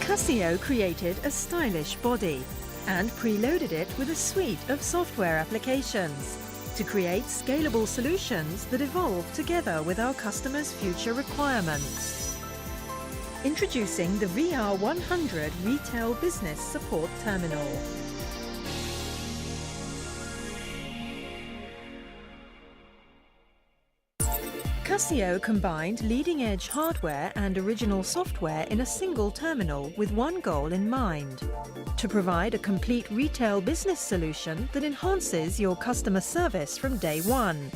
CASIO created a stylish body and preloaded it with a suite of software applications to create scalable solutions that evolve together with our customers' future requirements. Introducing the VR100 Retail Business Support Terminal. CASIO combined leading-edge hardware and original software in a single terminal with one goal in mind: to provide a complete retail business solution that enhances your customer service from day one.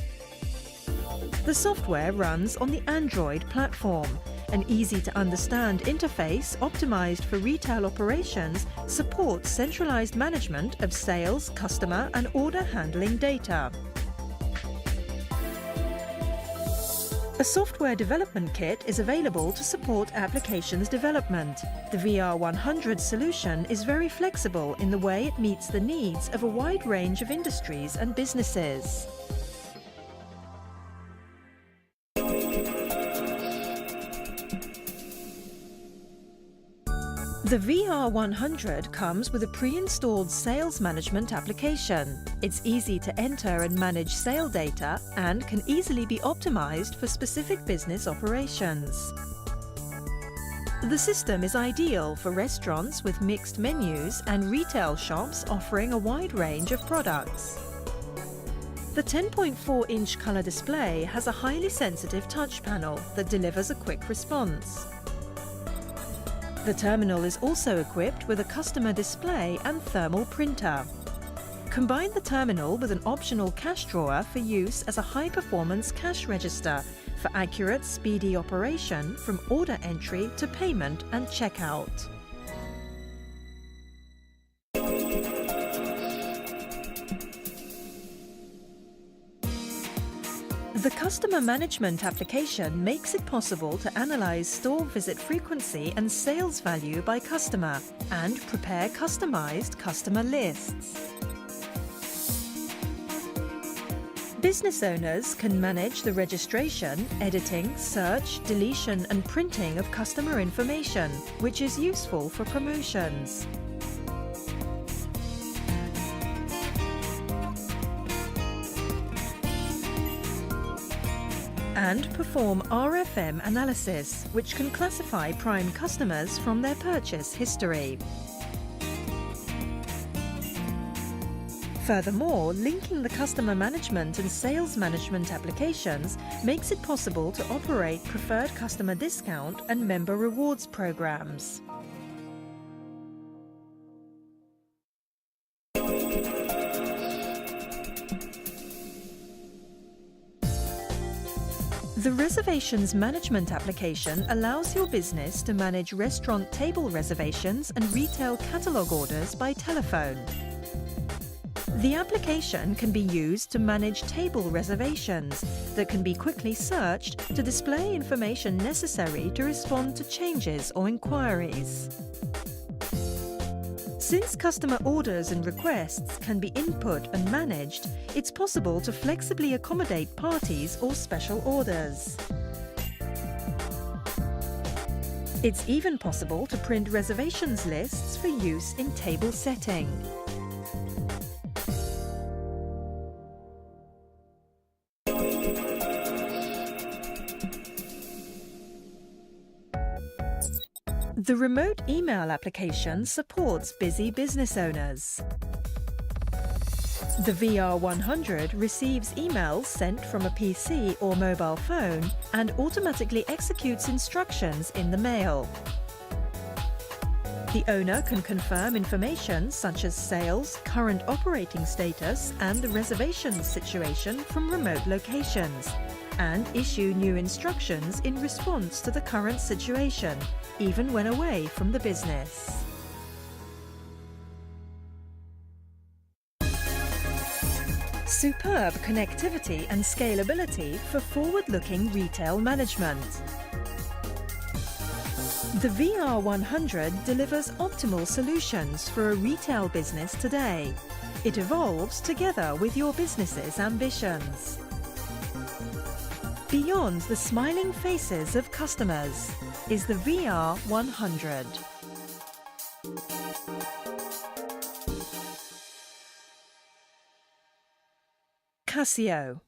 The software runs on the Android platform. An easy-to-understand interface optimized for retail operations supports centralized management of sales, customer, and order handling data. A software development kit is available to support applications development. The VR100 solution is very flexible in the way it meets the needs of a wide range of industries and businesses. The VR100 comes with a pre-installed sales management application. It's easy to enter and manage sale data and can easily be optimized for specific business operations. The system is ideal for restaurants with mixed menus and retail shops offering a wide range of products. The 10.4-inch color display has a highly sensitive touch panel that delivers a quick response. The terminal is also equipped with a customer display and thermal printer. Combine the terminal with an optional cash drawer for use as a high-performance cash register for accurate, speedy operation from order entry to payment and checkout. The customer management application makes it possible to analyze store visit frequency and sales value by customer and prepare customized customer lists. Business owners can manage the registration, editing, search, deletion, and printing of customer information, which is useful for promotions. And perform RFM analysis, which can classify prime customers from their purchase history. Furthermore, linking the customer management and sales management applications makes it possible to operate preferred customer discount and member rewards programs. The reservations management application allows your business to manage restaurant table reservations and retail catalog orders by telephone. The application can be used to manage table reservations that can be quickly searched to display information necessary to respond to changes or inquiries. Since customer orders and requests can be input and managed, it's possible to flexibly accommodate parties or special orders. It's even possible to print reservations lists for use in table setting. The remote email application supports busy business owners. The VR100 receives emails sent from a PC or mobile phone and automatically executes instructions in the mail. The owner can confirm information such as sales, current operating status, and the reservations situation from remote locations, and issue new instructions in response to the current situation, even when away from the business. Superb connectivity and scalability for forward-looking retail management. The VR100 delivers optimal solutions for a retail business today. It evolves together with your business's ambitions. Beyond the smiling faces of customers is the VR100. CASIO.